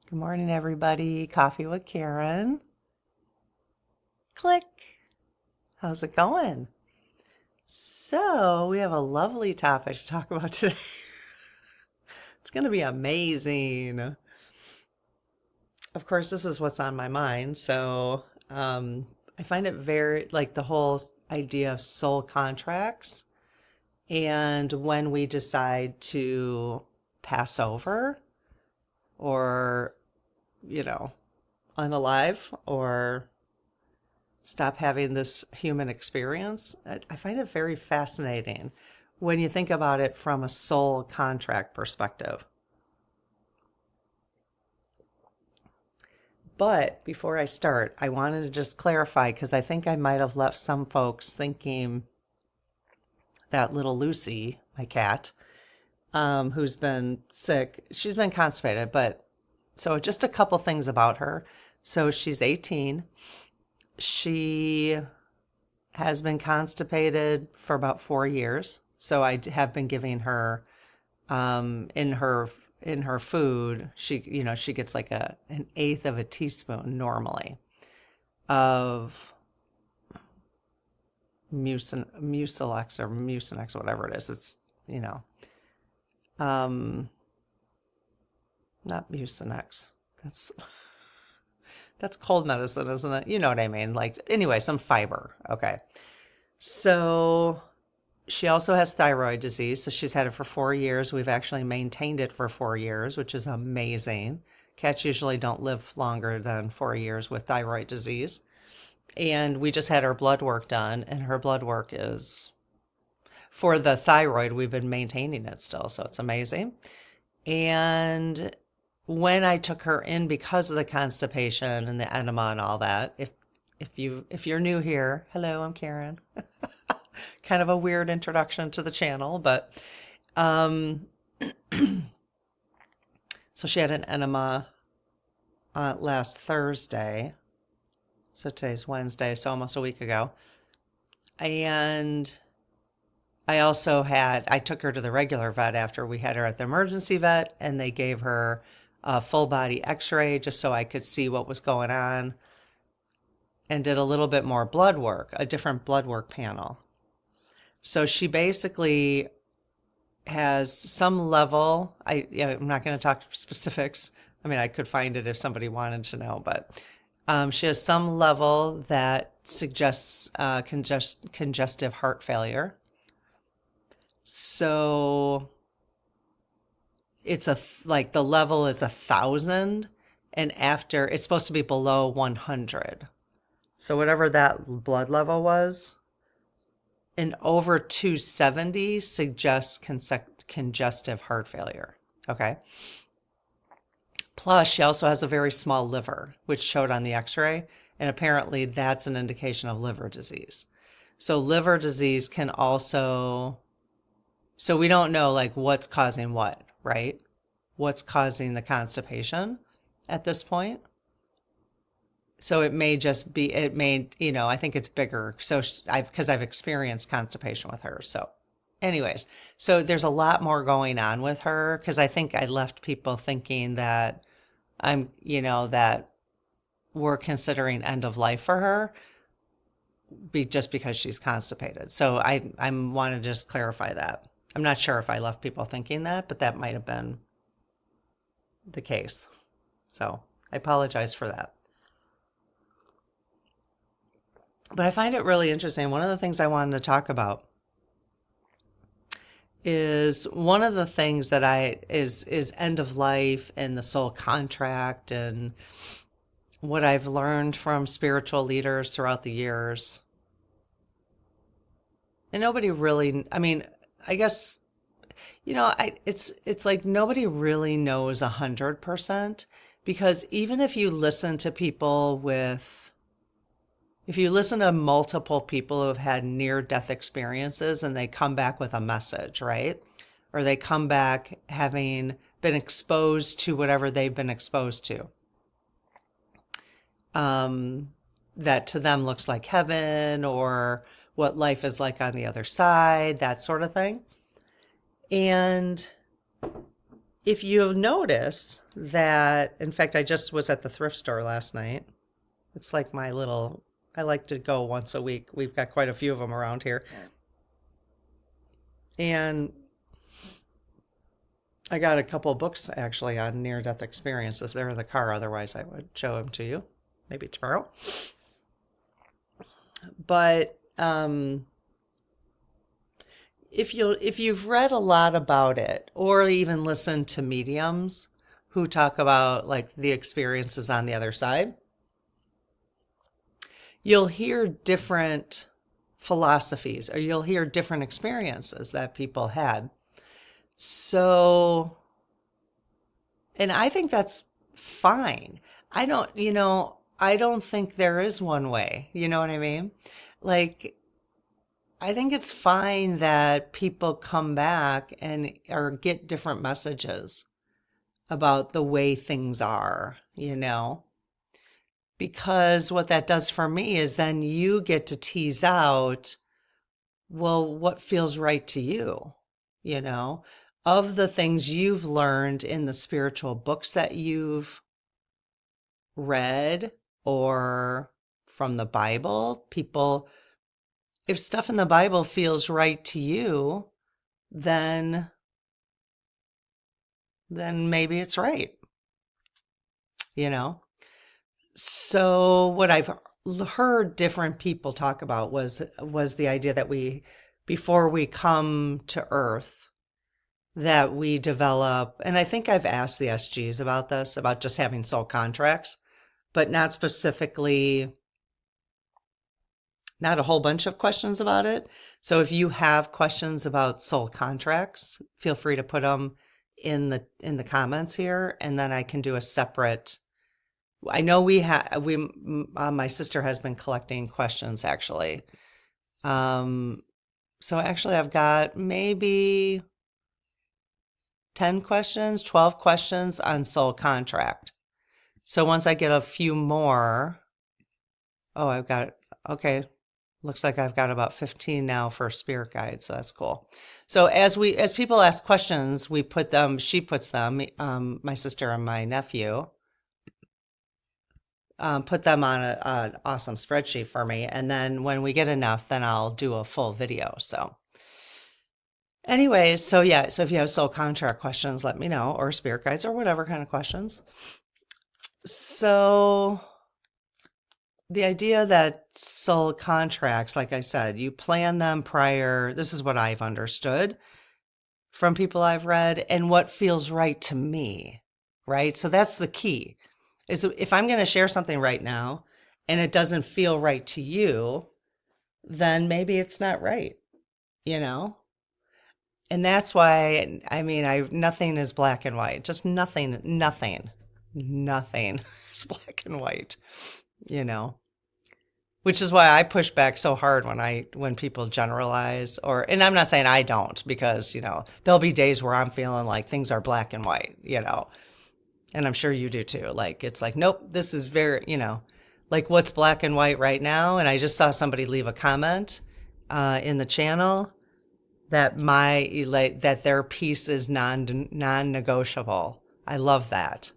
Good morning, everybody. Coffee with Karen. Click. How's it going? So, we have a lovely topic to talk about today. It's going to be amazing. Of course, this is what's on my mind. I find it very like the whole idea of soul contracts and when we decide to pass over or, you know, unalive or stop having this human experience. I find it very fascinating when you think about it from a soul contract perspective. But before I start, I wanted to just clarify because I think I might have left some folks thinking that little Lucy, my cat, who's been sick, she's been constipated. But so just a couple things about her. So she's 18. She has been constipated for about 4 years. So I have been giving her in her food. She gets like an eighth of a teaspoon normally of Mucilex or Mucinex, whatever it is. It's um not Mucinex. That's cold medicine, isn't it? You know what I mean? Like, anyway, some fiber. Okay. So she also has thyroid disease. So she's had it for 4 years. We've actually maintained it for 4 years, which is amazing. Cats usually don't live longer than 4 years with thyroid disease. And we just had her blood work done, and her blood work is for the thyroid, we've been maintaining it still. So it's amazing. And when I took her in because of the constipation and the enema and all that, if you're new here, hello, I'm Karen. Kind of a weird introduction to the channel, but so she had an enema last Thursday. So today's Wednesday, so almost a week ago. And I took her to the regular vet after we had her at the emergency vet, and they gave her a full body x-ray just so I could see what was going on, and did a little bit more blood work, a different blood work panel. So she basically has some level, I'm not going to talk specifics. I mean, I could find it if somebody wanted to know, but she has some level that suggests congestive heart failure. So it's like the level is 1,000, and after it's supposed to be below 100. So whatever that blood level was, and over 270 suggests congestive heart failure. Okay. Plus, she also has a very small liver, which showed on the x-ray, and apparently that's an indication of liver disease. So liver disease can also, so we don't know like what's causing what, right? What's causing the constipation at this point. So it may just be, I think it's bigger. So because I've experienced constipation with her. So anyways, so there's a lot more going on with her because I think I left people thinking that that we're considering end of life for her just because she's constipated. So I want to just clarify that. I'm not sure if I left people thinking that, but that might have been the case. So I apologize for that. But I find it really interesting. One of the things I wanted to talk about is one of the things that is end of life and the soul contract and what I've learned from spiritual leaders throughout the years. And nobody really, I mean, I guess, it's like nobody really knows 100%, because even if you listen to if you listen to multiple people who have had near-death experiences and they come back with a message, right? Or they come back having been exposed to whatever they've been exposed to, that to them looks like heaven or what life is like on the other side, that sort of thing. And if you notice that, in fact, I just was at the thrift store last night. It's like I like to go once a week. We've got quite a few of them around here. And I got a couple of books actually on near-death experiences. They're in the car, otherwise I would show them to you, maybe tomorrow. But if you've read a lot about it, or even listened to mediums who talk about like the experiences on the other side, you'll hear different philosophies, or you'll hear different experiences that people had. So, and I think that's fine. I don't think there is one way. You know what I mean? Like, I think it's fine that people come back or get different messages about the way things are, because what that does for me is then you get to tease out, well, what feels right to you, of the things you've learned in the spiritual books that you've read or from the Bible. If stuff in the Bible feels right to you, then maybe it's right, So what I've heard different people talk about was the idea that before we come to Earth, that we develop, and I think I've asked the SGs about this, about just having soul contracts, but not specifically, not a whole bunch of questions about it. So if you have questions about soul contracts, feel free to put them in the comments here, and then I can do a separate. I know my sister has been collecting questions actually. So actually I've got maybe 10 questions, 12 questions on soul contract. So once I get a few more, looks like I've got about 15 now for spirit guide, so that's cool. So as people ask questions, she puts them, my sister and my nephew, put them on an awesome spreadsheet for me. And then when we get enough, then I'll do a full video. So anyways, so if you have soul contract questions, let me know, or spirit guides or whatever kind of questions. So the idea that soul contracts, like I said, you plan them prior. This is what I've understood from people I've read and what feels right to me, right? So that's the key, is if I'm going to share something right now and it doesn't feel right to you, then maybe it's not right, And that's why, nothing is black and white, just nothing is black and white, which is why I push back so hard when people generalize, and I'm not saying I don't, because, there'll be days where I'm feeling like things are black and white, and I'm sure you do too. Like, it's like, nope, this is very, like what's black and white right now. And I just saw somebody leave a comment in the channel that that their peace is non-negotiable. I love that.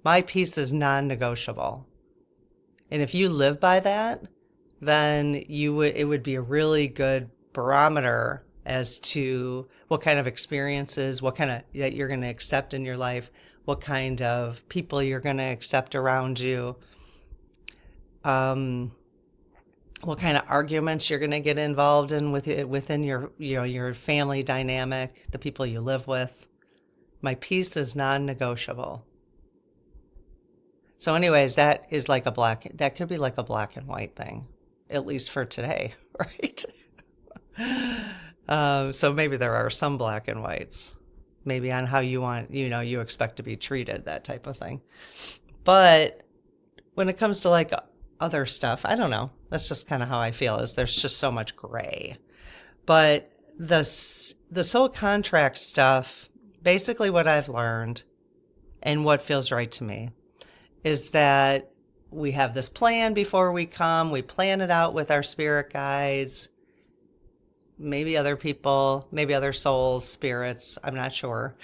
My peace is non-negotiable. And if you live by that, then it would be a really good barometer as to what kind of experiences, that you're going to accept in your life, what kind of people you're going to accept around you, what kind of arguments you're going to get involved in within your family dynamic, the people you live with. My peace is non-negotiable. So anyways, that could be like a black and white thing, at least for today, right? So maybe there are some black and whites, maybe on how you expect to be treated, that type of thing. But when it comes to like other stuff, I don't know. That's just kind of how I feel, is there's just so much gray. But the soul contract stuff, basically what I've learned and what feels right to me is that we have this plan before we come. We plan it out with our spirit guides, maybe other people, maybe other souls, spirits, I'm not sure.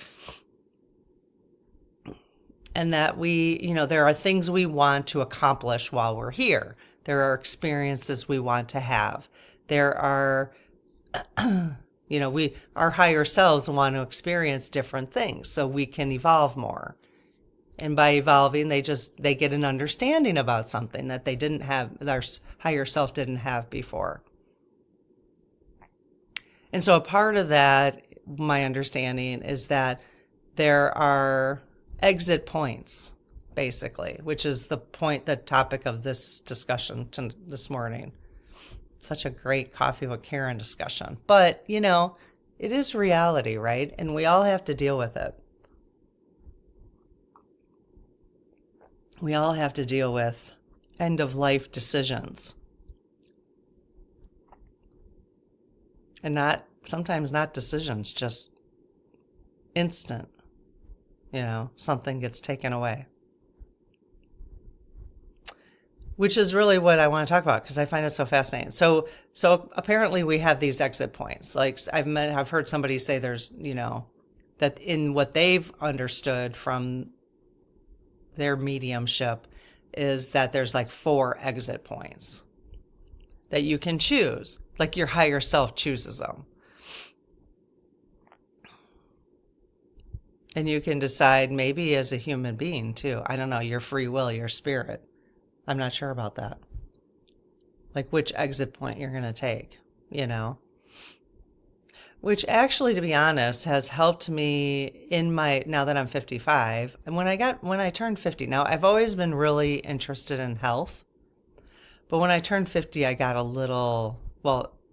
And that there are things we want to accomplish while we're here. There are experiences we want to have. There are, our higher selves want to experience different things so we can evolve more. And by evolving, they get an understanding about something that they didn't have, their higher self didn't have before. And so a part of that, my understanding, is that there are exit points, basically, which is the topic of this discussion this morning. Such a great Coffee with Karen discussion. But, it is reality, right? And we all have to deal with it. We all have to deal with end-of-life decisions. And sometimes not decisions, just instant. Something gets taken away. Which is really what I want to talk about because I find it so fascinating. So apparently we have these exit points. Like I've heard somebody say there's, that in what they've understood from their mediumship is that there's like 4 exit points that you can choose. Like your higher self chooses them. And you can decide maybe as a human being too. I don't know, your free will, your spirit. I'm not sure about that. Like which exit point you're going to take, Which actually, to be honest, has helped me now that I'm 55. And when I turned 50, now I've always been really interested in health. But when I turned 50, I got a little,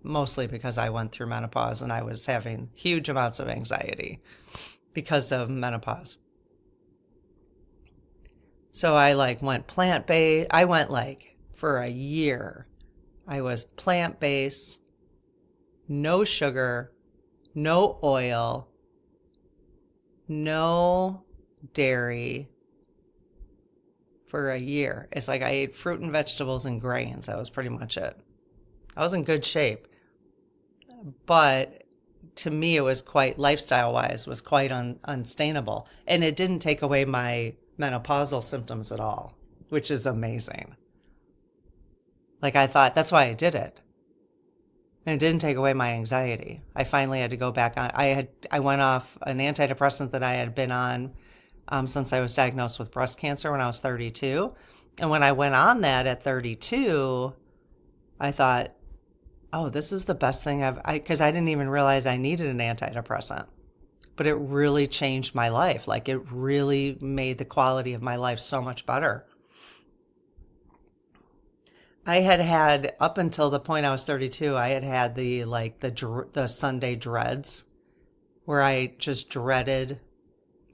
mostly because I went through menopause and I was having huge amounts of anxiety because of menopause. So I went plant-based. I went for a year. I was plant-based, no sugar, no oil, no dairy for a year. It's like I ate fruit and vegetables and grains. That was pretty much it. I was in good shape. But to me, it was quite, lifestyle-wise, was quite unsustainable. And it didn't take away my menopausal symptoms at all, which is amazing. I thought, that's why I did it. And it didn't take away my anxiety. I finally had to go back on. I went off an antidepressant that I had been on since I was diagnosed with breast cancer when I was 32. And when I went on that at 32, I thought, oh, this is the best thing because I didn't even realize I needed an antidepressant. But it really changed my life. It really made the quality of my life so much better. I had up until the point I was 32, I had the Sunday dreads, where I just dreaded,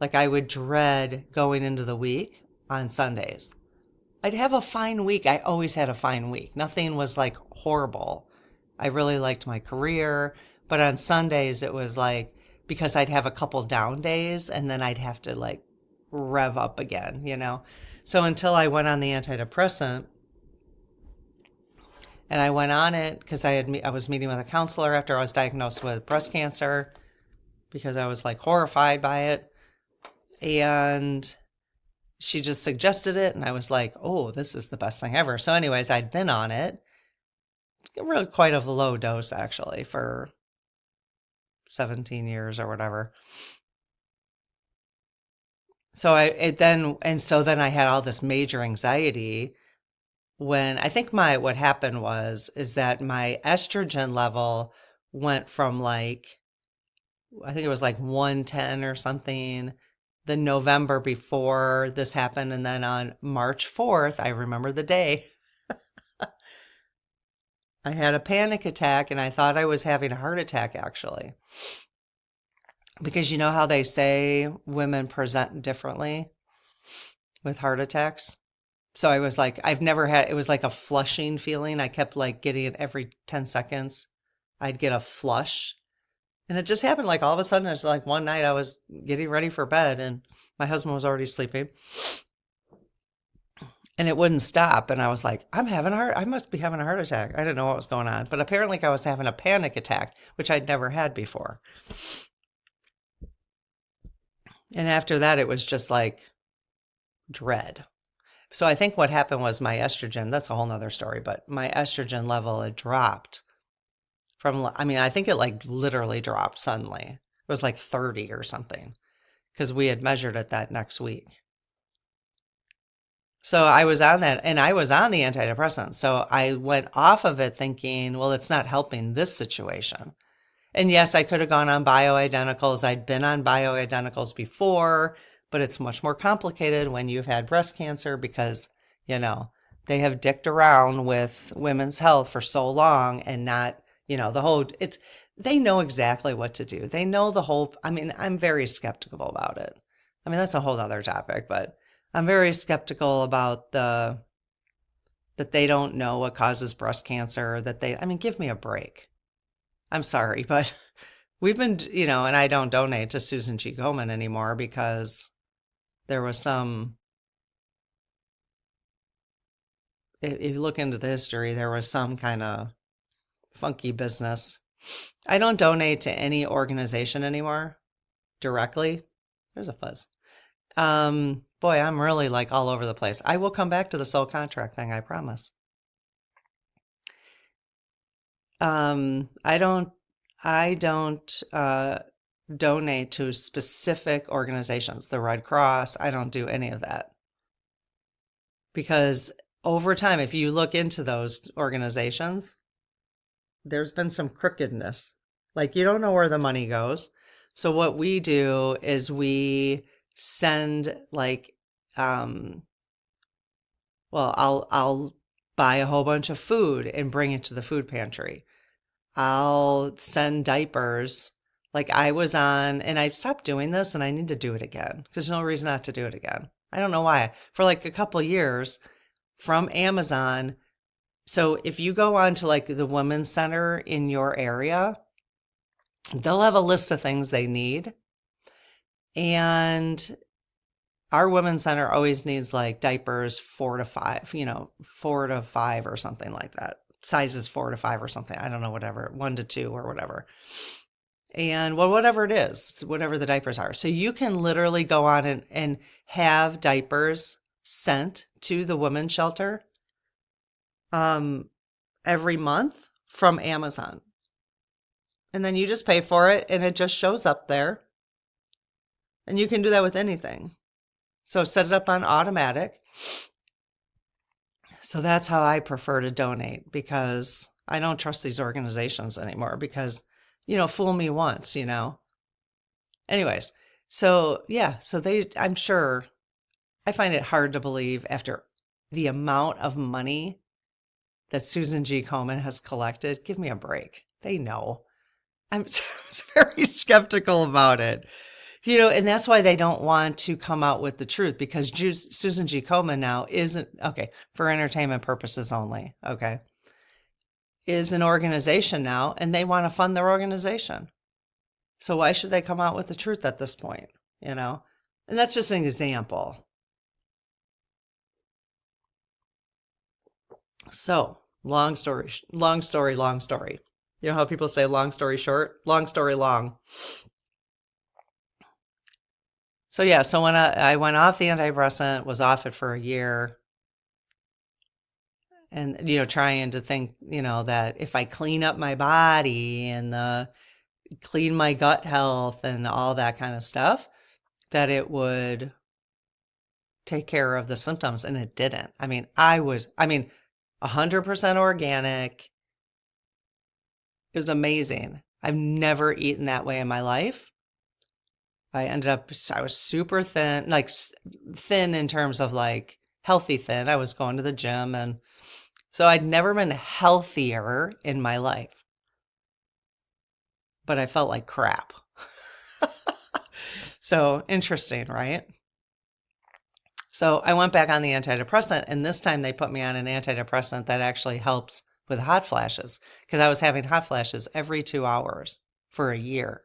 I would dread going into the week on Sundays. I'd have a fine week. I always had a fine week. Nothing was horrible. I really liked my career, but on Sundays it was because I'd have a couple down days and then I'd have to rev up again, So until I went on the antidepressant, and I went on it because I was meeting with a counselor after I was diagnosed with breast cancer because I was horrified by it. And she just suggested it and I was like, oh, this is the best thing ever. So anyways, I'd been on it. Really quite a low dose actually for 17 years or whatever. So then I had all this major anxiety when I think what happened is that my estrogen level went from I think it was 110 or something the November before this happened. And then on March 4th, I remember the day, I had a panic attack and I thought I was having a heart attack actually. Because you know how they say women present differently with heart attacks? So I was I've never had, it was a flushing feeling. I kept getting it every 10 seconds. I'd get a flush. And it just happened all of a sudden. It's one night I was getting ready for bed and my husband was already sleeping. And it wouldn't stop. And I was I must be having a heart attack. I didn't know what was going on. But apparently I was having a panic attack, which I'd never had before. And after that, it was just dread. So I think what happened was my estrogen, that's a whole nother story, but my estrogen level had dropped from, I mean, I think it like literally dropped suddenly. It was like 30 or something because we had measured it that next week. So I was on that and I was on the antidepressant. So I went off of it thinking, well, it's not helping this situation. And yes, I could have gone on bioidenticals. I'd been on bioidenticals before, but it's much more complicated when you've had breast cancer because, you know, they have dicked around with women's health for so long and not, you know, the whole, it's, they know exactly what to do. They know the whole, I mean, I'm very skeptical about it. I mean, that's a whole other topic, but I'm very skeptical about that they don't know what causes breast cancer, that they, I mean, give me a break. I'm sorry, but we've been, you know, and I don't donate to Susan G. Komen anymore because there was some, if you look into the history, there was some kind of funky business. I don't donate to any organization anymore directly. There's a fuzz. Boy, I'm really like all over the place. I will come back to the soul contract thing, I promise. I don't donate to specific organizations. The Red Cross, I don't do any of that. Because over time, if you look into those organizations, there's been some crookedness. Like you don't know where the money goes. So what we do is we send like well, I'll buy a whole bunch of food and bring it to the food pantry. I'll send diapers. Like I was on, and I've stopped doing this and I need to do it again because there's no reason not to do it again. I don't know why. For like a couple of years from Amazon. So if you go on to like the women's center in your area, they'll have a list of things they need. And our women's center always needs like diapers 4 to 5, you know, 4 to 5 or something like that. Sizes 4 to 5 or something. I don't know, whatever, 1 to 2 or whatever. And well, whatever it is, whatever the diapers are. So you can literally go on and have diapers sent to the women's shelter every month from Amazon. And then you just pay for it and it just shows up there. And you can do that with anything. So set it up on automatic. So that's how I prefer to donate because I don't trust these organizations anymore because, you know, fool me once, you know. Anyways, so yeah, so I'm sure, I find it hard to believe after the amount of money that Susan G. Komen has collected. Give me a break. They know. I'm very skeptical about it. You know, and that's why they don't want to come out with the truth because Susan G. Komen now isn't, okay, for entertainment purposes only, okay, is an organization now and they want to fund their organization. So why should they come out with the truth at this point, you know? And that's just an example. So, long story. You know how people say long story short? Long story long. So yeah, so when I went off the antidepressant, was off it for a year, and you know, trying to think, you know, that if I clean up my body and clean my gut health and all that kind of stuff, that it would take care of the symptoms, and it didn't. I mean, 100% organic. It was amazing. I've never eaten that way in my life. I was super thin, like thin in terms of like healthy thin. I was going to the gym. And so I'd never been healthier in my life, but I felt like crap. So interesting, right? So I went back on the antidepressant, and this time they put me on an antidepressant that actually helps with hot flashes because I was having hot flashes every 2 hours for a year.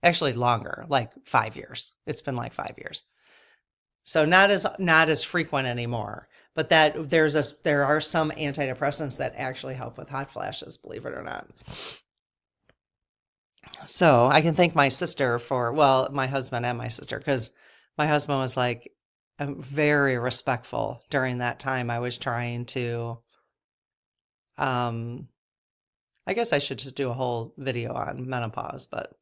Actually longer, like 5 years. It's been like 5 years. So not as frequent anymore. But that there are some antidepressants that actually help with hot flashes, believe it or not. So I can thank my sister my husband and my sister, because my husband was like, I'm very respectful during that time. I was trying to, um, I guess I should just do a whole video on menopause, but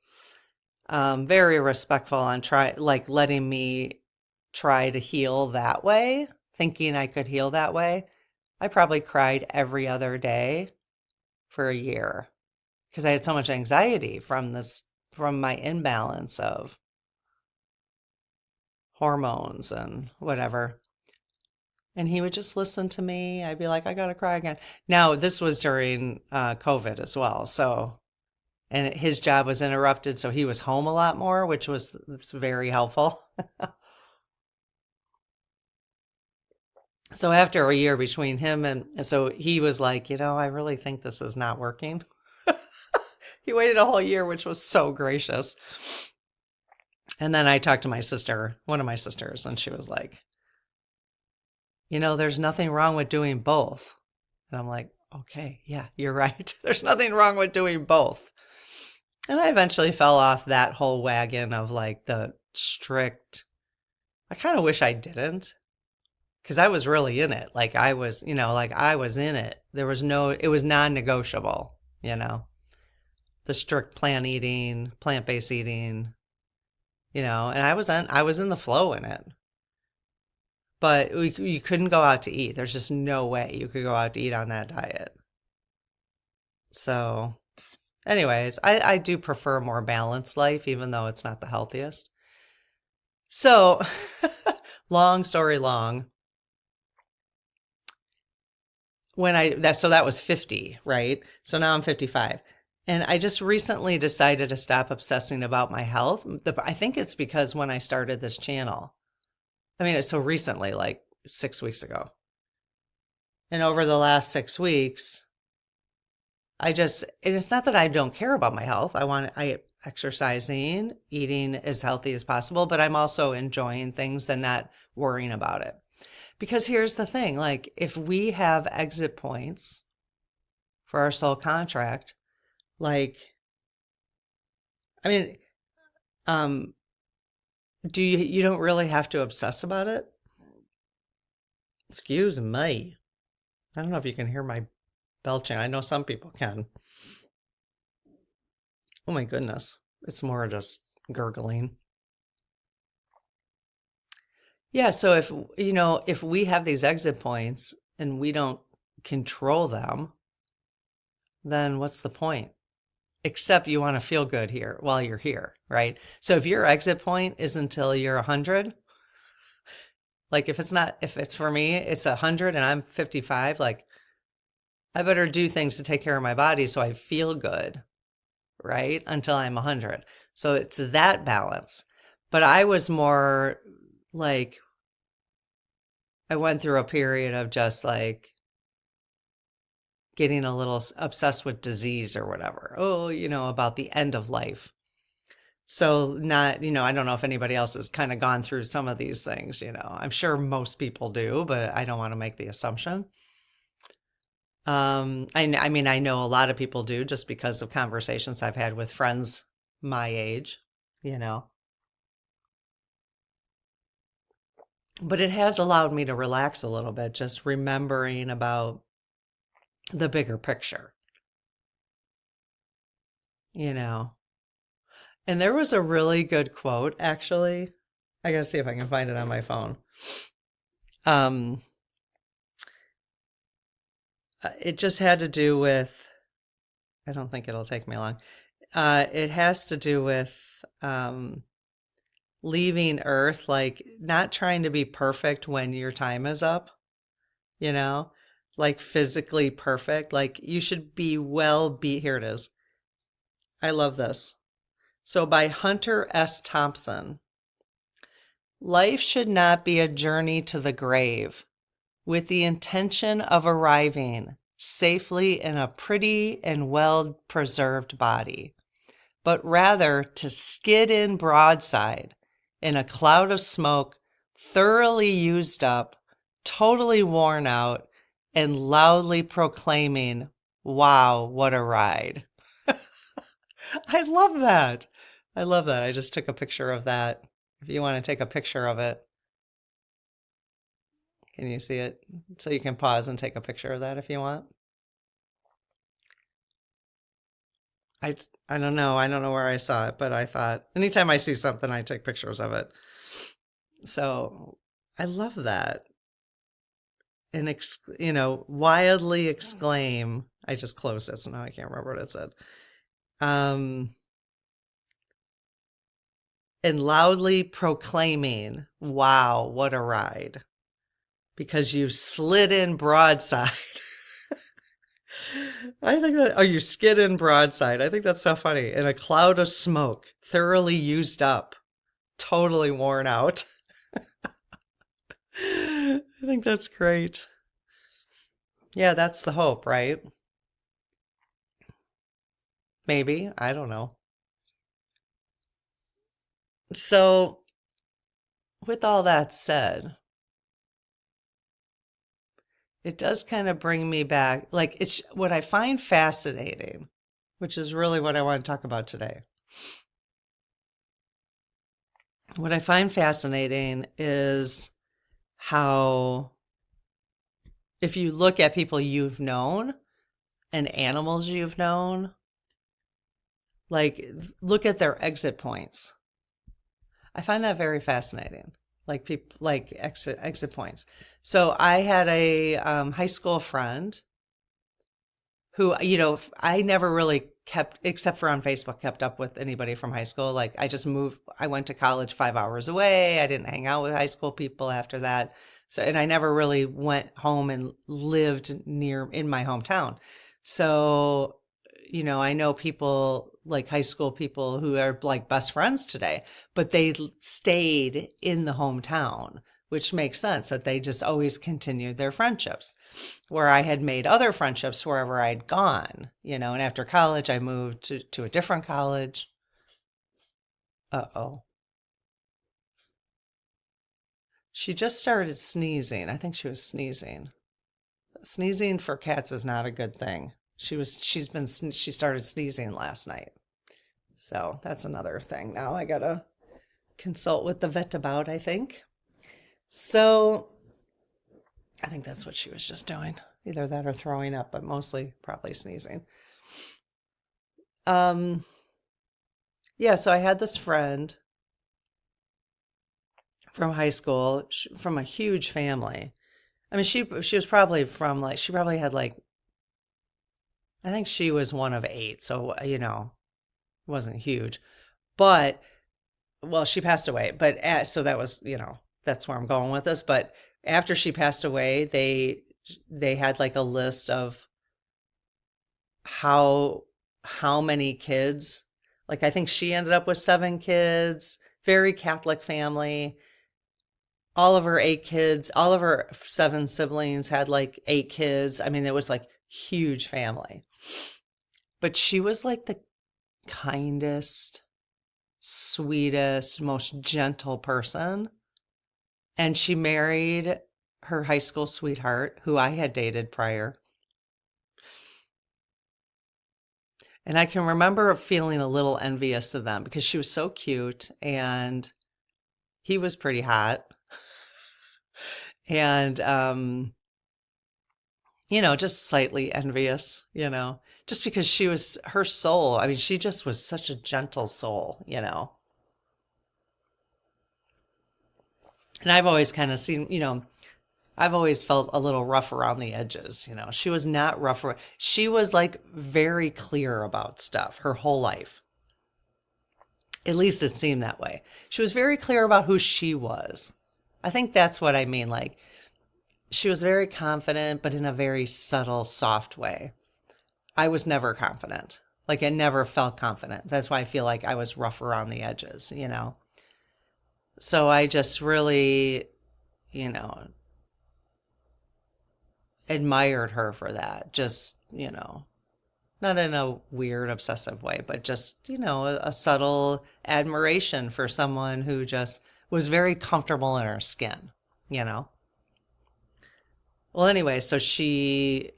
very respectful on like letting me try to heal that way, thinking I could heal that way. I probably cried every other day for a year because I had so much anxiety from my imbalance of hormones and whatever. And he would just listen to me. I'd be like, I gotta cry again. Now, this was during COVID as well. So, and his job was interrupted. So he was home a lot more, which was very helpful. So after a year between him and so he was like, I really think this is not working. He waited a whole year, which was so gracious. And then I talked to my sister, one of my sisters, and she was like, there's nothing wrong with doing both. And I'm like, okay, yeah, you're right. There's nothing wrong with doing both. And I eventually fell off that whole wagon of like the strict, I kind of wish I didn't because I was really in it. Like I was, like I was in it. It was non-negotiable, the strict plant-based eating, and I was in the flow in it. But you couldn't go out to eat. There's just no way you could go out to eat on that diet. So, anyways, I do prefer a more balanced life, even though it's not the healthiest. So, long story long, so that was 50, right? So now I'm 55. And I just recently decided to stop obsessing about my health. I think it's because when I started this channel, I mean, it's so recently, like 6 weeks ago. And over the last 6 weeks, it's not that I don't care about my health. I exercising, eating as healthy as possible, but I'm also enjoying things and not worrying about it. Because here's the thing, like if we have exit points for our soul contract, like, I mean, you don't really have to obsess about it? Excuse me. I don't know if you can hear my belching. I know some people can. Oh my goodness. It's more just gurgling. Yeah, so if we have these exit points and we don't control them, then what's the point? Except you want to feel good here while you're here, right? So if your exit point is until you're 100, like if it's for me, it's 100 and I'm 55, like I better do things to take care of my body so I feel good, right? Until I'm 100. So it's that balance. But I was more like, I went through a period of just like getting a little obsessed with disease or whatever. Oh, about the end of life. So not, I don't know if anybody else has kind of gone through some of these things, I'm sure most people do, but I don't want to make the assumption. I mean, I know a lot of people do just because of conversations I've had with friends my age, you know. But it has allowed me to relax a little bit, just remembering about the bigger picture, you know. And there was a really good quote, actually. I gotta see if I can find it on my phone. Um, it just had to do with, I don't think it'll take me long. It has to do with leaving Earth, like not trying to be perfect when your time is up, you know, like physically perfect. Like you should be, here it is. I love this. So by Hunter S. Thompson, life should not be a journey to the grave with the intention of arriving safely in a pretty and well preserved body, but rather to skid in broadside in a cloud of smoke, thoroughly used up, totally worn out, and loudly proclaiming, "Wow, what a ride." I love that. I love that. I just took a picture of that. If you want to take a picture of it, Can you see it? So you can pause and take a picture of that if you want. I don't know. I don't know where I saw it, but I thought anytime I see something, I take pictures of it. So I love that. And, wildly exclaim. I just closed it, so now I can't remember what it said. And loudly proclaiming, wow, what a ride. Because you slid in broadside. I think that, oh, you skid in broadside. I think that's so funny. In a cloud of smoke, thoroughly used up, totally worn out. I think that's great. Yeah, that's the hope, right? Maybe. I don't know. So, with all that said, it does kind of bring me back. Like, it's what I find fascinating, which is really what I want to talk about today. What I find fascinating is how, if you look at people you've known and animals you've known, like, look at their exit points. I find that very fascinating. Like people, like exit points. So I had a high school friend who, I never really kept, except for on Facebook, kept up with anybody from high school. Like I just moved, I went to college 5 hours away. I didn't hang out with high school people after that. So, and I never really went home and lived in my hometown. So, I know people like high school people who are like best friends today, but they stayed in the hometown, which makes sense that they just always continued their friendships. Where I had made other friendships wherever I'd gone, and after college, I moved to a different college. Uh-oh. She just started sneezing. I think she was sneezing. Sneezing for cats is not a good thing. She started sneezing last night. So that's another thing. Now I gotta consult with the vet about, I think. So I think that's what she was just doing. Either that or throwing up, but mostly probably sneezing. Um, yeah, so I had this friend from high school, from a huge family. I mean, she was probably from like, she probably had like, I think she was one of 8, so wasn't huge. But well, she passed away, but so that was, that's where I'm going with this. But after she passed away, they had like a list of how many kids. Like I think she ended up with 7 kids, very Catholic family. All of her 8 kids, all of her 7 siblings had like 8 kids. I mean, it was like huge family. But she was like the kindest, sweetest, most gentle person. And she married her high school sweetheart, who I had dated prior. And I can remember feeling a little envious of them because she was so cute and he was pretty hot. And, just slightly envious, just because her soul. I mean, she just was such a gentle soul. And I've always kind of seen, I've always felt a little rough around the edges. She was not rough. She was like very clear about stuff her whole life. At least it seemed that way. She was very clear about who she was. I think that's what I mean. Like, she was very confident, but in a very subtle, soft way. I was never confident. Like, I never felt confident. That's why I feel like I was rough around the edges. So I just really, you know, admired her for that. Just, not in a weird, obsessive way, but just, a subtle admiration for someone who just was very comfortable in her skin. Well, anyway, so she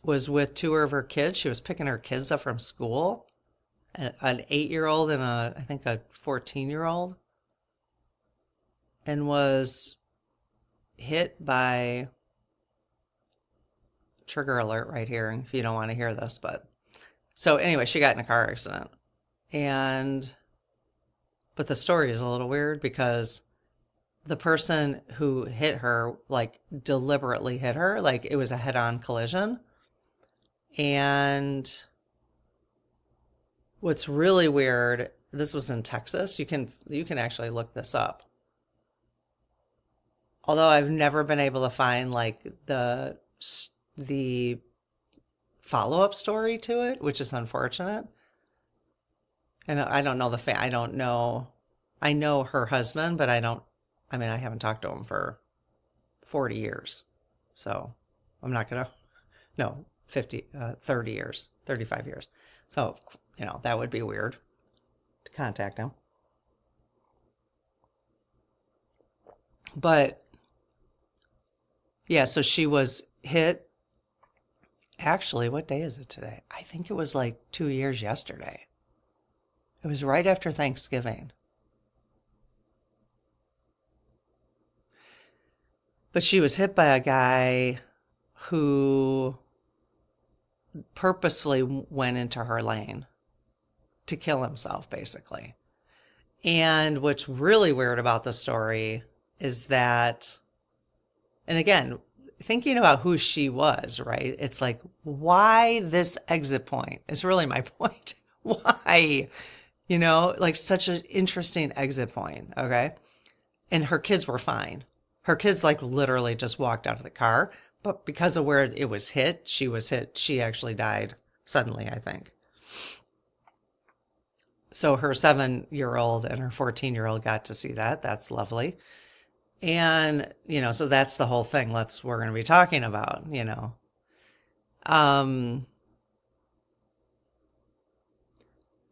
was with 2 of her kids. She was picking her kids up from school, an 8-year-old and I think a 14-year-old. and was hit by, trigger alert right here if you don't want to hear this, but so anyway, she got in a car accident. But the story is a little weird because the person who hit her, like, deliberately hit her, like it was a head-on collision. And what's really weird, this was in Texas. You can actually look this up. Although I've never been able to find like the follow-up story to it, which is unfortunate. And I don't know I don't know. I know her husband, but I haven't talked to him for 40 years. So I'm not going to, no, 30 years, 35 years. So, that would be weird to contact him. But yeah, so she was hit. Actually, what day is it today? I think it was like 2 years yesterday. It was right after Thanksgiving. But she was hit by a guy who purposefully went into her lane to kill himself, basically. And what's really weird about the story is that, and again, thinking about who she was, right? It's like, why this exit point is really my point. Why? Like such an interesting exit point, okay? And her kids were fine. Her kids like literally just walked out of the car, but because of where it was hit, she was hit. She actually died suddenly, I think. So her 7-year-old and her 14-year-old got to see that. That's lovely. And, so that's the whole thing we're going to be talking about,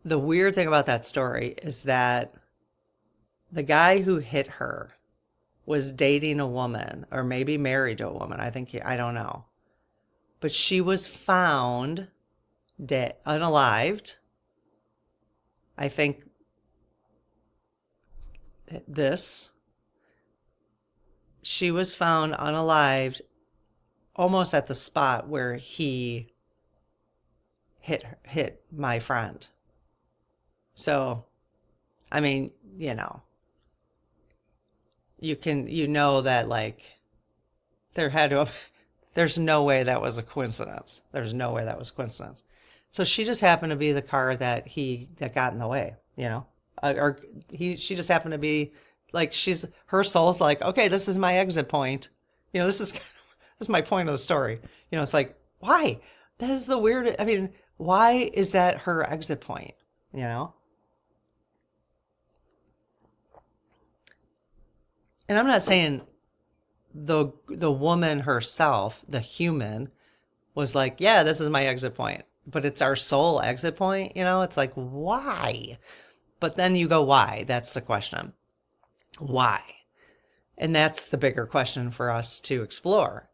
The weird thing about that story is that the guy who hit her was dating a woman, or maybe married to a woman. I don't know. But she was found dead, unalived. I think she was found unalived almost at the spot where he hit my friend. So, I mean, that like there's no way that was a coincidence. There's no way that was coincidence. So she just happened to be the car that got in the way, she just happened to be like, her soul's like, okay, this is my exit point. This is my point of the story. It's like, why? That is the weird. I mean, why is that her exit point? And I'm not saying the woman herself, the human, was like, yeah, this is my exit point. But it's our soul exit point, It's like, why? But then you go, why? That's the question. Why? And that's the bigger question for us to explore.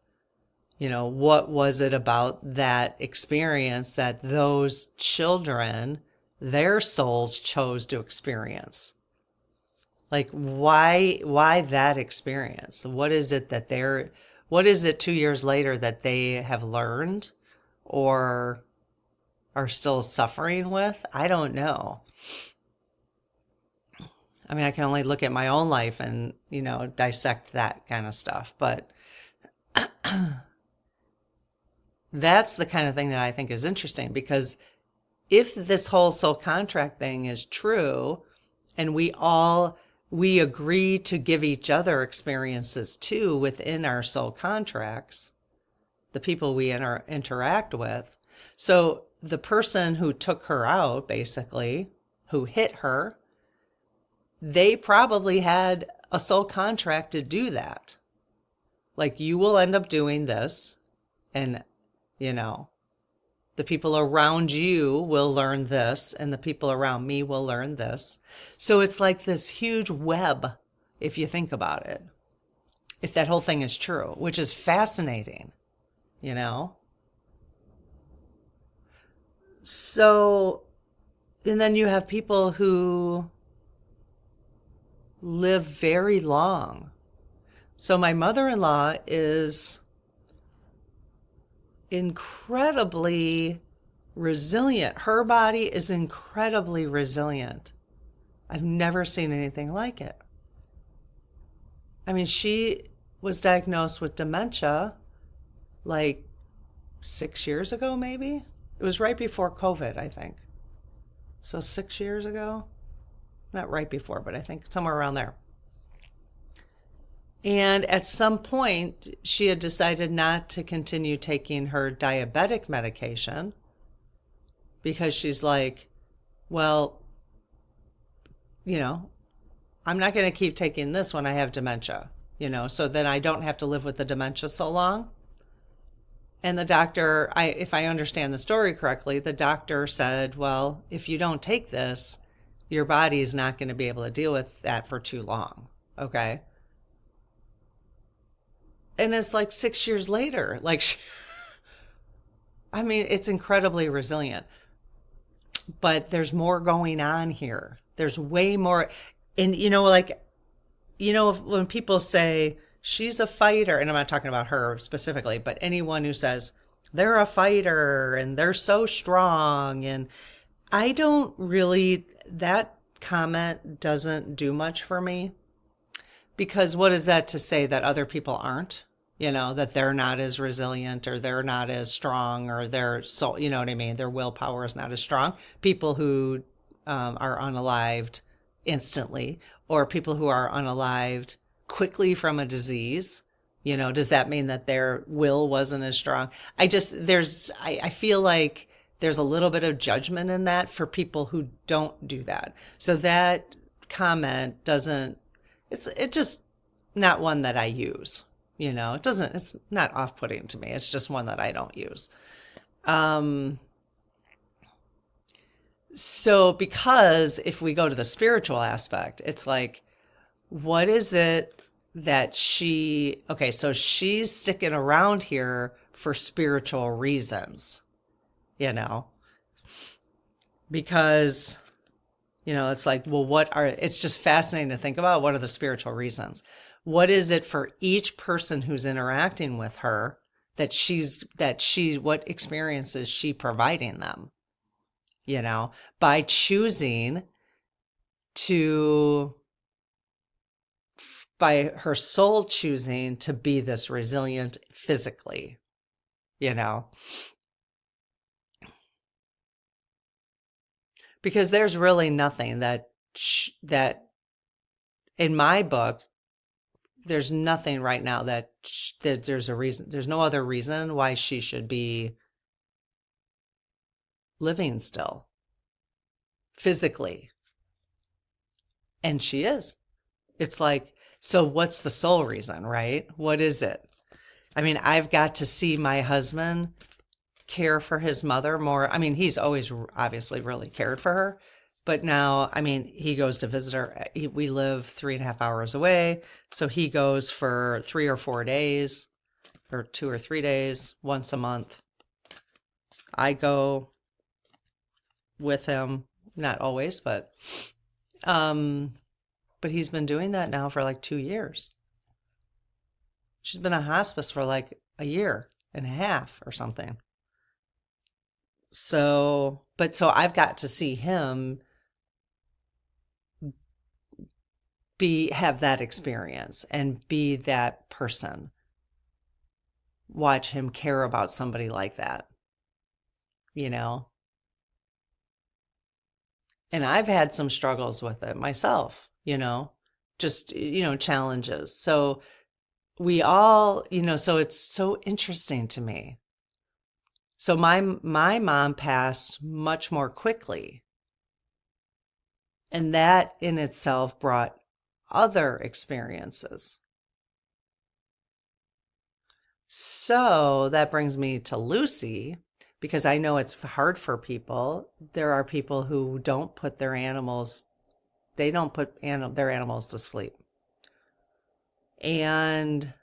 What was it about that experience that those children, their souls chose to experience? Like, why that experience? What is it 2 years later that they have learned or are still suffering with? I don't know. I mean, I can only look at my own life and, dissect that kind of stuff. But that's the kind of thing that I think is interesting, because if this whole soul contract thing is true, and we agree to give each other experiences too within our soul contracts, the people we interact with. So the person who took her out, basically, who hit her, they probably had a soul contract to do that. Like, you will end up doing this, and, the people around you will learn this, and the people around me will learn this. So it's like this huge web, if you think about it, if that whole thing is true, which is fascinating, So, and then you have people who live very long. So my mother-in-law is incredibly resilient. Her body is incredibly resilient. I've never seen anything like it. I mean, she was diagnosed with dementia like 6 years ago, maybe. It was right before COVID, I think. So 6 years ago? Not right before, but I think somewhere around there. And at some point, she had decided not to continue taking her diabetic medication because she's like, well, I'm not going to keep taking this when I have dementia, so then I don't have to live with the dementia so long. And the doctor, if I understand the story correctly, the doctor said, well, if you don't take this, your body's not going to be able to deal with that for too long. Okay. And it's like 6 years later, I mean, it's incredibly resilient, but there's more going on here. There's way more. And, when people say she's a fighter, and I'm not talking about her specifically, but anyone who says they're a fighter and they're so strong. And I don't really, that comment doesn't do much for me, because what is that to say that other people aren't? That they're not as resilient or they're not as strong or they're so, you know what I mean? Their willpower is not as strong. People who are unalived instantly, or people who are unalived quickly from a disease, does that mean that their will wasn't as strong? I feel like there's a little bit of judgment in that for people who don't do that. So that comment it's just not one that I use. It's not off-putting to me. It's just one that I don't use. So because if we go to the spiritual aspect, it's like, what is it that so she's sticking around here for spiritual reasons, because, it's like, well, it's just fascinating to think about, what are the spiritual reasons? What is it for each person who's interacting with her what experience is she providing them, by choosing by her soul choosing to be this resilient physically, because there's really nothing that in my book, there's nothing right now that there's a reason. There's no other reason why she should be living still physically. And she is. It's like, so what's the sole reason, right? What is it? I mean, I've got to see my husband care for his mother more. I mean, he's always obviously really cared for her. But now, I mean, he goes to visit her. We live 3.5 hours away. So he goes for 3 or 4 days, or 2 or 3 days, once a month. I go with him, not always, but he's been doing that now for like 2 years. She's been on hospice for like a year and a half or something. So I've got to see him have that experience and be that person. Watch him care about somebody like that, And I've had some struggles with it myself, just, challenges. So we all, so it's so interesting to me. So my mom passed much more quickly. And that in itself brought other experiences. So that brings me to Lucy, because I know it's hard for people. There are people who don't put their animals, their animals to sleep. And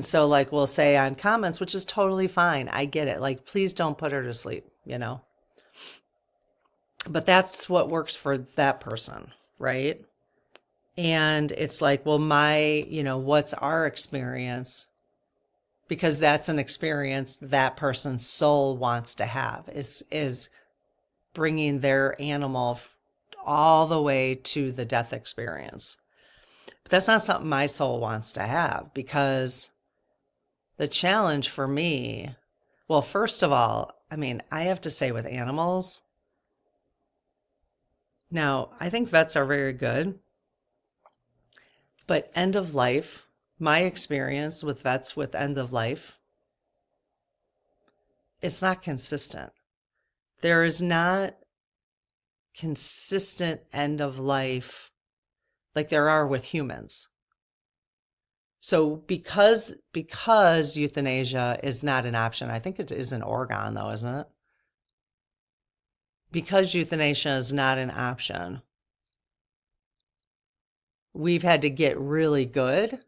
so like we'll say on comments, which is totally fine. I get it. Like, please don't put her to sleep, But that's what works for that person, right? And it's like, well, what's our experience? Because that's an experience that person's soul wants to have, is bringing their animal all the way to the death experience. But that's not something my soul wants to have, because the challenge for me, well, first of all, I mean, I have to say with animals, now, I think vets are very good, but end of life, my experience with vets with end of life, it's not consistent. There is not consistent end of life like there are with humans. So because euthanasia is not an option, I think it is in Oregon though, isn't it? Because euthanasia is not an option, we've had to get really good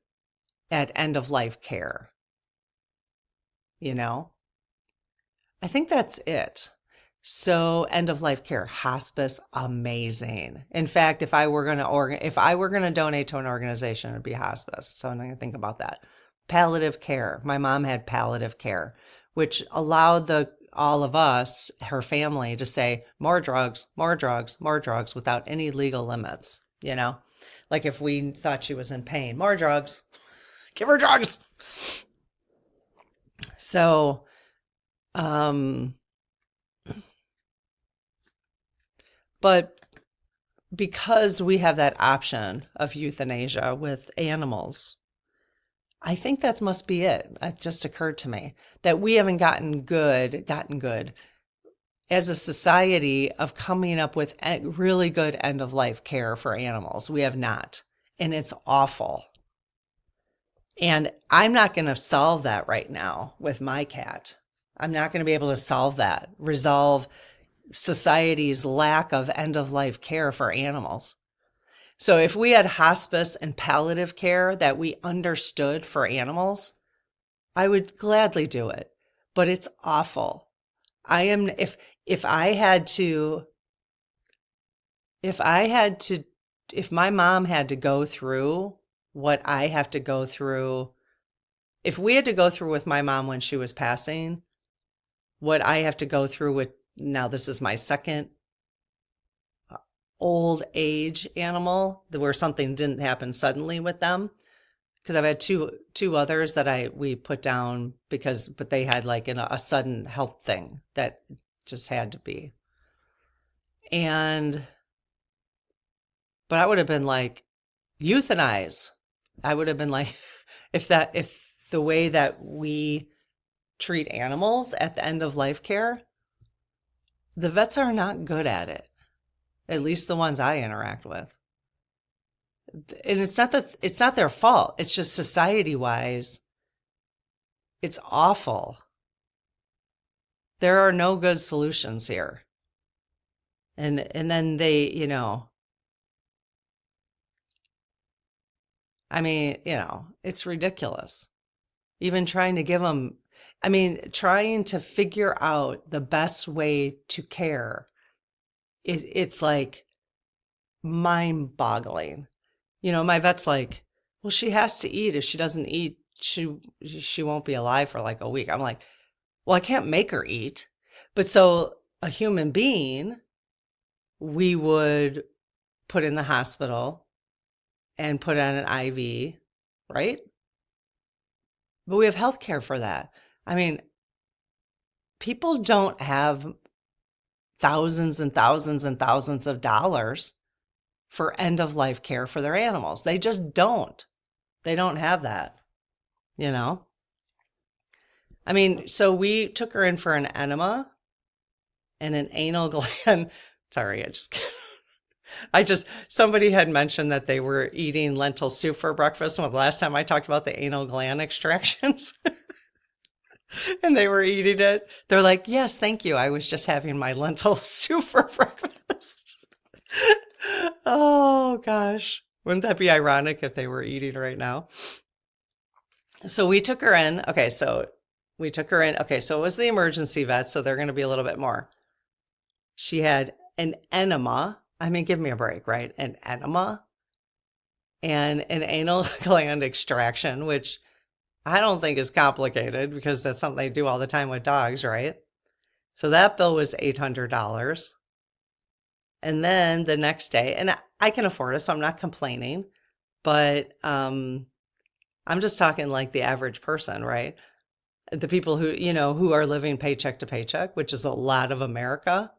at end of life care. I think that's it. So end of life care, hospice, amazing. In fact, if I were going to donate to an organization, it'd be hospice. So I'm going to think about that. Palliative care. My mom had palliative care, which allowed all of us, her family, to say more drugs, more drugs, more drugs without any legal limits. Like if we thought she was in pain, more drugs, give her drugs. So, but because we have that option of euthanasia with animals, I think that must be it. It just occurred to me that we haven't gotten good as a society of coming up with really good end of life care for animals. We have not, and it's awful. And I'm not going to solve that right now with my cat. I'm not going to be able to resolve society's lack of end-of-life care for animals. So if we had hospice and palliative care that we understood for animals, I would gladly do it. But it's awful. If my mom had to go through what I have to go through, if we had to go through with my mom when she was passing, what I have to go through with, now this is my second old age animal where something didn't happen suddenly with them, because I've had two others that we put down but they had like a sudden health thing that just had to be. But I would have been like, euthanize. I would have been like, if the way that we treat animals at the end of life care, the vets are not good at it. At least the ones I interact with. And it's not their fault. It's just society-wise, it's awful. There are no good solutions here. And then they, I mean, it's ridiculous. Even trying to figure out the best way to care. It's like mind-boggling. My vet's like, well, she has to eat. If she doesn't eat, she won't be alive for like a week. I'm like, well, I can't make her eat. But so a human being, we would put in the hospital and put on an IV, right? But we have healthcare for that. I mean, people don't have thousands and thousands and thousands of dollars for end of life care for their animals. They just don't. They don't have that, I mean, so we took her in for an enema and an anal gland. Sorry, somebody had mentioned that they were eating lentil soup for breakfast. Well, the last time I talked about the anal gland extractions and they were eating it, they're like, yes, thank you. I was just having my lentil soup for breakfast. Oh gosh. Wouldn't that be ironic if they were eating right now? So we took her in. Okay, so it was the emergency vet, so they're going to be a little bit more. She had an enema. I mean, give me a break, right? An enema and an anal gland extraction, which I don't think is complicated because that's something they do all the time with dogs, right? So that bill was $800. And then the next day, and I can afford it, so I'm not complaining, but I'm just talking like the average person, right? The people who, who are living paycheck to paycheck, which is a lot of America.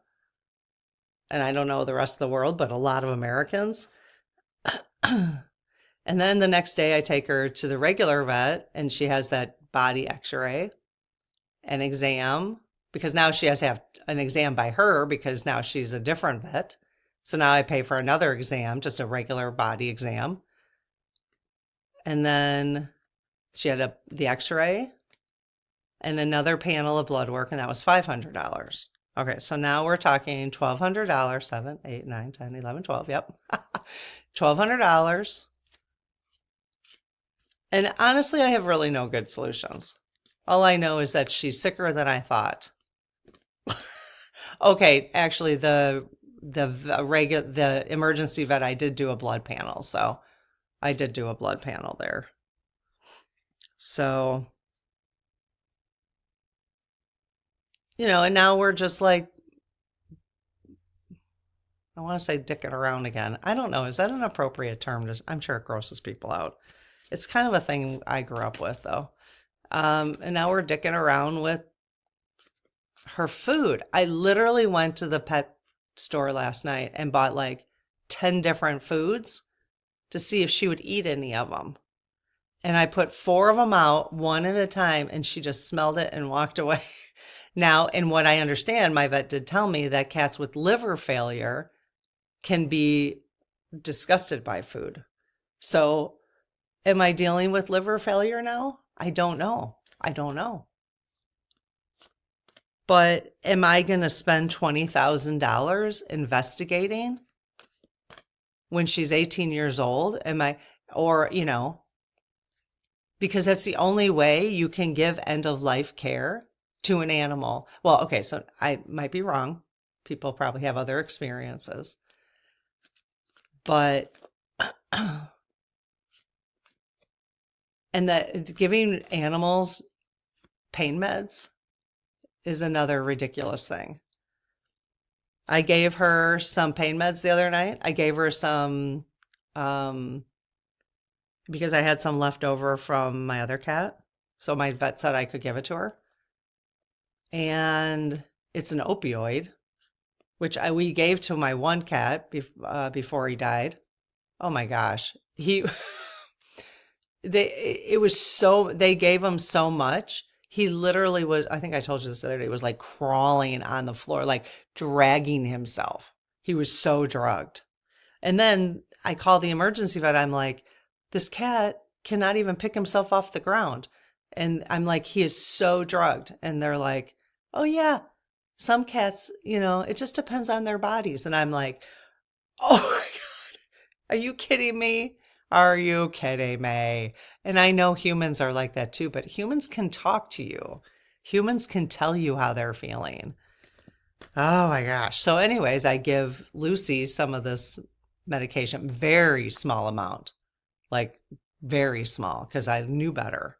And I don't know the rest of the world, but a lot of Americans. And then the next day I take her to the regular vet and she has that body x-ray, an exam, because now she has to have an exam by her because now she's a different vet. So now I pay for another exam, just a regular body exam. And then she had the x-ray and another panel of blood work, and that was $500. Okay, so now we're talking $1,200, 7, 8, 9, 10, 11, 12, yep. $1,200. And honestly, I have really no good solutions. All I know is that she's sicker than I thought. Okay, actually, the emergency vet, I did do a blood panel, so I did do a blood panel there. So, and now we're just like, I want to say dicking around again. I don't know. Is that an appropriate term? I'm sure it grosses people out. It's kind of a thing I grew up with, though. And now we're dicking around with her food. I literally went to the pet store last night and bought like 10 different foods to see if she would eat any of them. And I put 4 of them out, one at a time, and she just smelled it and walked away. Now, in what I understand, my vet did tell me that cats with liver failure can be disgusted by food. So, am I dealing with liver failure now? I don't know. But am I going to spend $20,000 investigating when she's 18 years old? Because that's the only way you can give end of life care to an animal. Well, okay, so I might be wrong. People probably have other experiences. But, and that giving animals pain meds is another ridiculous thing. I gave her some pain meds the other night. I gave her some, because I had some left over from my other cat. So my vet said I could give it to her. And it's an opioid, which we gave to my one cat before he died. Oh my gosh. They gave him so much. He literally was, I think I told you this the other day, was like crawling on the floor, like dragging himself. He was so drugged. And then I called the emergency vet. I'm like, this cat cannot even pick himself off the ground. And I'm like, he is so drugged. And they're like, oh yeah, some cats, it just depends on their bodies. And I'm like, oh my God, are you kidding me? Are you kidding me? And I know humans are like that too, but humans can talk to you. Humans can tell you how they're feeling. Oh my gosh. So anyways, I give Lucy some of this medication, very small amount, like very small, because I knew better.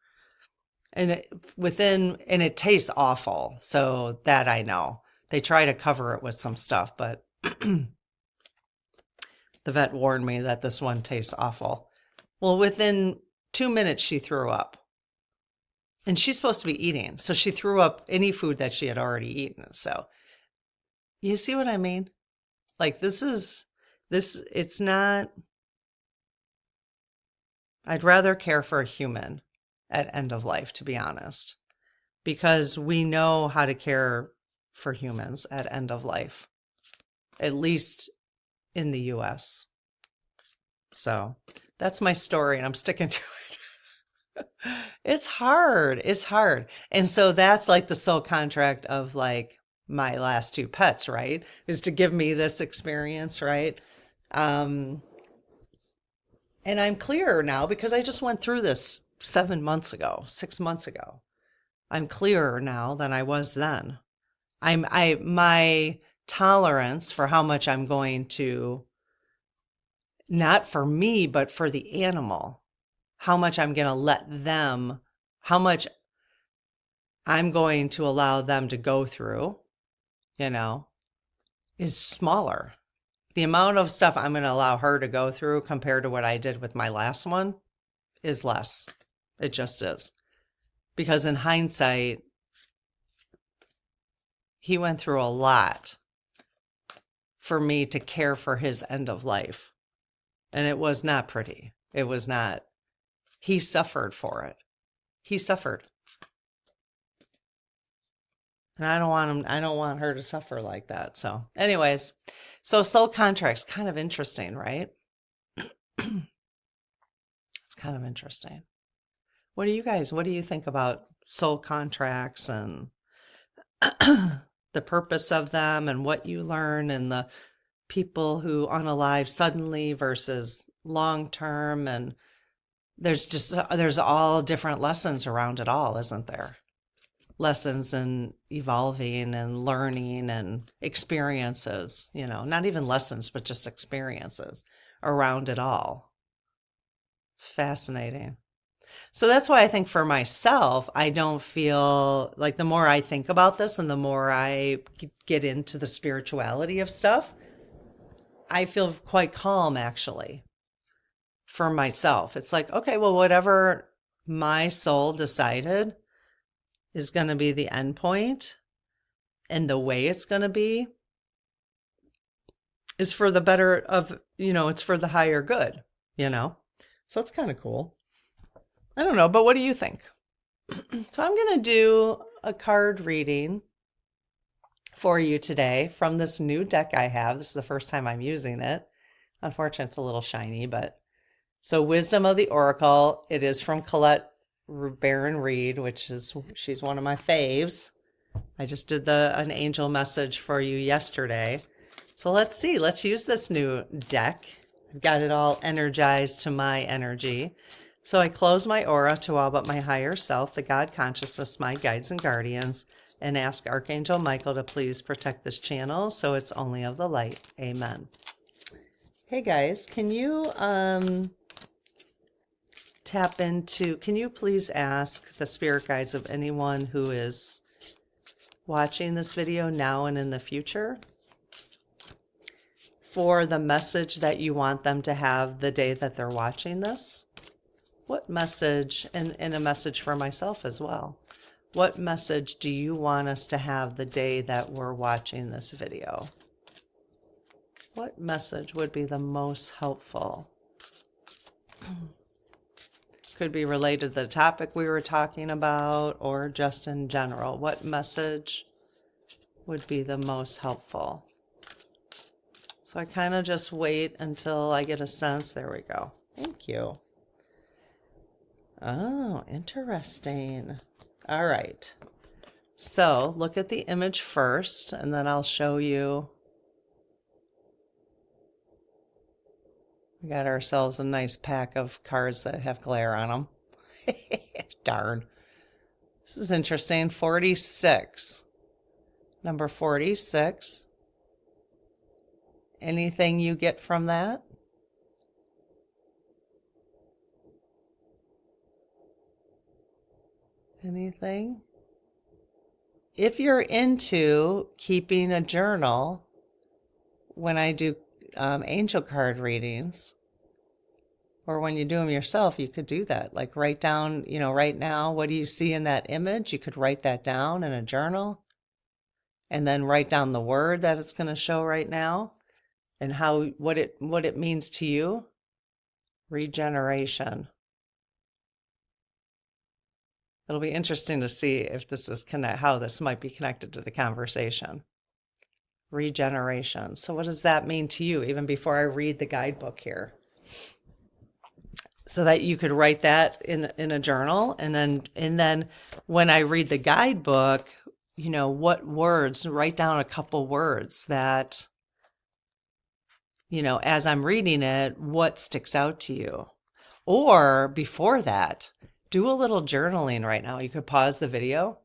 And it tastes awful. So that I know. They try to cover it with some stuff, but the vet warned me that this one tastes awful. Well, within 2 minutes, she threw up. And she's supposed to be eating. So she threw up any food that she had already eaten. So you see what I mean? Like it's not, I'd rather care for a human at end of life, to be honest, because we know how to care for humans at end of life, at least in the US. So that's my story and I'm sticking to it. It's hard. And so that's like the soul contract of like my last 2 pets, right? Is to give me this experience, right? And I'm clearer now because I just went through this 6 months ago. I'm clearer now than I was then. My tolerance for how much I'm going to, not for me, but for the animal, how much I'm going to let them, how much I'm going to allow them to go through, you know, is smaller. The amount of stuff I'm going to allow her to go through compared to what I did with my last one is less. It just is. Because in hindsight, he went through a lot for me to care for his end of life. And it was not pretty. It was not. He suffered for it. He suffered. And I don't want her to suffer like that. So anyways, so soul contracts, kind of interesting, right? It's kind of interesting. What do you think about soul contracts and the purpose of them and what you learn and the people who unalive suddenly versus long term? And there's all different lessons around it all, isn't there? Lessons in evolving and learning and experiences, not even lessons, but just experiences around it all. It's fascinating. So that's why I think for myself, I don't feel like, the more I think about this and the more I get into the spirituality of stuff, I feel quite calm, actually, for myself. It's like, okay, well, whatever my soul decided is going to be the end point, and the way it's going to be is for the better of, it's for the higher good, So it's kind of cool. I don't know, but what do you think? So I'm going to do a card reading for you today from this new deck I have. This is the first time I'm using it. Unfortunately, it's a little shiny, but so Wisdom of the Oracle. It is from Colette Baron Reed, she's one of my faves. I just did an angel message for you yesterday. So let's see. Let's use this new deck. I've got it all energized to my energy. So I close my aura to all but my higher self, the God consciousness, my guides and guardians, and ask Archangel Michael to please protect this channel so it's only of the light. Amen. Hey guys, can you can you please ask the spirit guides of anyone who is watching this video now and in the future for the message that you want them to have the day that they're watching this? What message, and a message for myself as well, what message do you want us to have the day that we're watching this video? What message would be the most helpful? Could be related to the topic we were talking about or just in general. What message would be the most helpful? So I kind of just wait until I get a sense. There we go. Thank you. Oh, interesting. All right. So look at the image first, and then I'll show you. We got ourselves a nice pack of cards that have glare on them. Darn. This is interesting. 46. Number 46. Anything you get from that? Anything? If you're into keeping a journal, when I do angel card readings, or when you do them yourself, you could do that. Like write down, right now, what do you see in that image? You could write that down in a journal and then write down the word that it's going to show right now and what it means to you. Regeneration. It'll be interesting to see if this is how this might be connected to the conversation. Regeneration. So what does that mean to you, even before I read the guidebook here? So that you could write that in a journal, and then when I read the guidebook, what words, write down a couple words that, as I'm reading it, what sticks out to you. Or before that, do a little journaling right now. You could pause the video.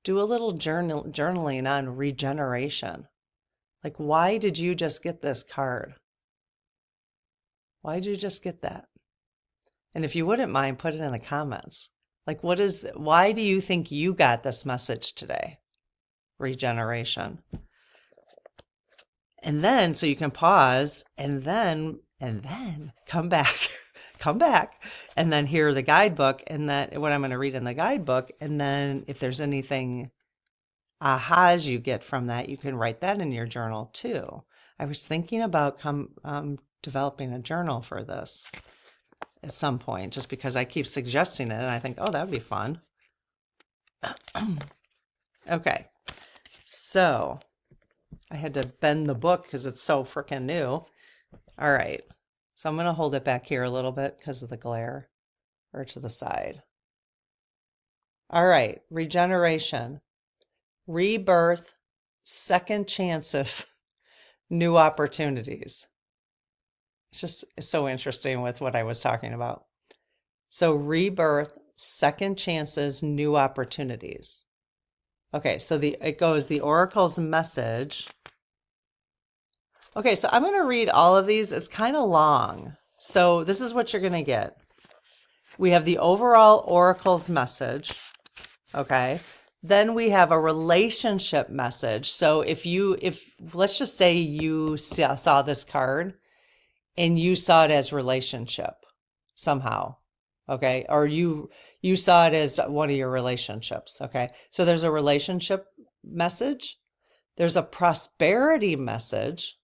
Do a little journaling on regeneration. Like, why did you just get this card? Why did you just get that? And if you wouldn't mind, put it in the comments. Like, why do you think you got this message today? Regeneration. And then, so you can pause and then come back, come back, and then hear the guidebook and then what I'm going to read in the guidebook. And then if there's anything ahas you get from that, you can write that in your journal too. I was thinking about developing a journal for this at some point, just because I keep suggesting it and I think, oh, that would be fun. Okay, so I had to bend the book because it's so freaking new. All right, so I'm going to hold it back here a little bit because of the glare, or to the side. All right, regeneration, rebirth, second chances, new opportunities. It's so interesting with what I was talking about. So rebirth, second chances, new opportunities. Okay, so it goes the oracle's message. Okay, so I'm going to read all of these. It's kind of long. So this is what you're going to get. We have the overall oracle's message. Okay. Then we have a relationship message. So if let's just say you saw this card and you saw it as relationship somehow, okay? Or you saw it as one of your relationships, okay? So there's a relationship message, there's a prosperity message,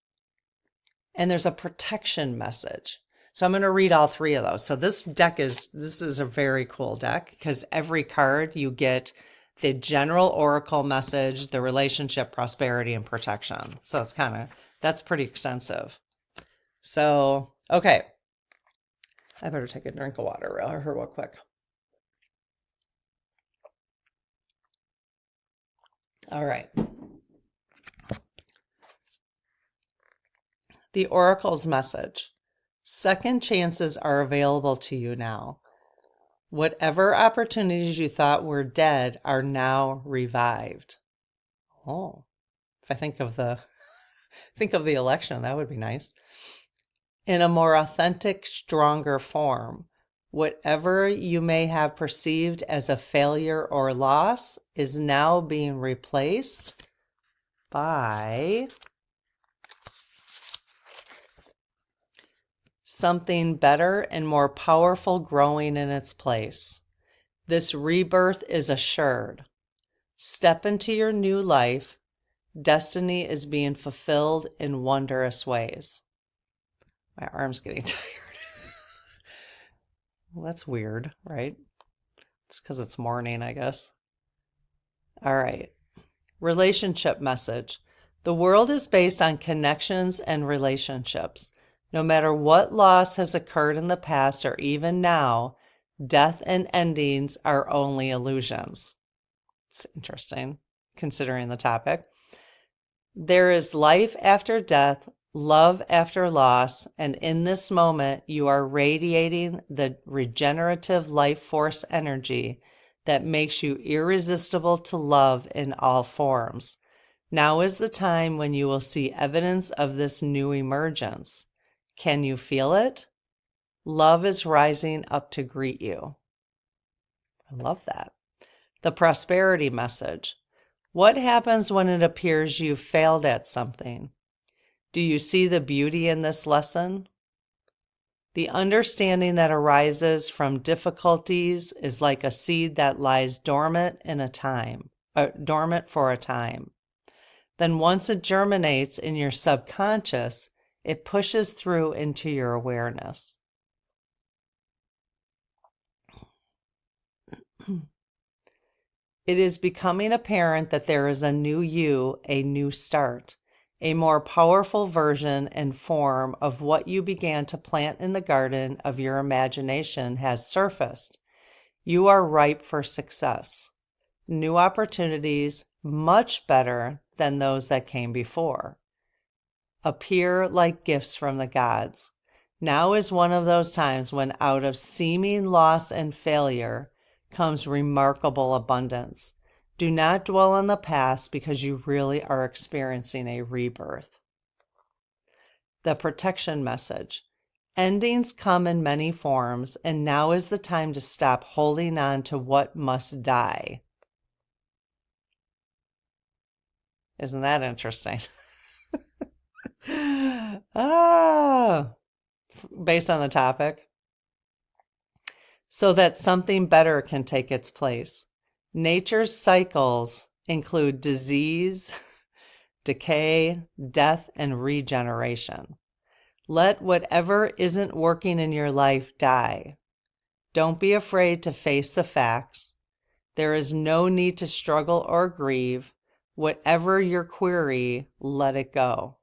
and there's a protection message. So I'm going to read all three of those. So this is a very cool deck because every card you get the general oracle message, the relationship, prosperity, and protection. So that's pretty extensive. So, okay. I better take a drink of water real quick. All right. The oracle's message. Second chances are available to you now. Whatever opportunities you thought were dead are now revived. Oh, if I think of the election, that would be nice. In a more authentic, stronger form, whatever you may have perceived as a failure or loss is now being replaced by something better and more powerful growing in its place. This rebirth is assured. Step into your new life. Destiny is being fulfilled in wondrous ways. My arm's getting tired. Well, that's weird, right? It's because it's morning, I guess. All right. Relationship message. The world is based on connections and relationships. No matter what loss has occurred in the past or even now, death and endings are only illusions. It's interesting, considering the topic. There is life after death, love after loss, and in this moment, you are radiating the regenerative life force energy that makes you irresistible to love in all forms. Now is the time when you will see evidence of this new emergence. Can you feel it? Love is rising up to greet you. I love that. The prosperity message. What happens when it appears you've failed at something? Do you see the beauty in this lesson? The understanding that arises from difficulties is like a seed that lies dormant for a time. Then once it germinates in your subconscious, it pushes through into your awareness. It is becoming apparent that there is a new you, a new start. A more powerful version and form of what you began to plant in the garden of your imagination has surfaced. You are ripe for success. New opportunities, much better than those that came before, appear like gifts from the gods. Now is one of those times when out of seeming loss and failure comes remarkable abundance. Do not dwell on the past because you really are experiencing a rebirth. The protection message. Endings come in many forms, and now is the time to stop holding on to what must die. Isn't that interesting? Based on the topic. So that something better can take its place. Nature's cycles include disease, decay, death, and regeneration. Let whatever isn't working in your life die. Don't be afraid to face the facts. There is no need to struggle or grieve. Whatever your query, let it go.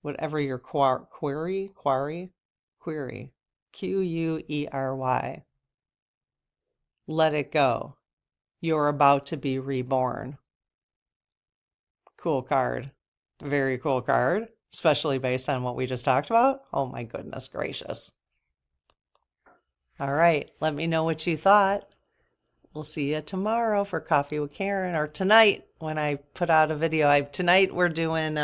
Whatever your query, query, Query. Let it go. You're about to be reborn. Cool card. Very cool card, especially based on what we just talked about. Oh my goodness gracious. All right, let me know what you thought. We'll see you tomorrow for Coffee with Karen, or tonight when I put out a video. Tonight we're doing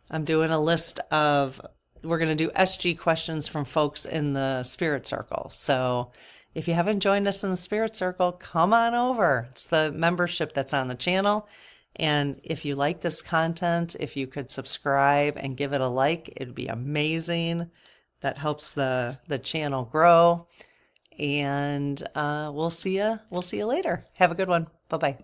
I'm doing a list of, we're going to do SG questions from folks in the Spirit Circle. So if you haven't joined us in the Spirit Circle, come on over. It's the membership that's on the channel. And if you like this content, if you could subscribe and give it a like, it'd be amazing. That helps the channel grow. And we'll see you later. Have a good one. Bye-bye.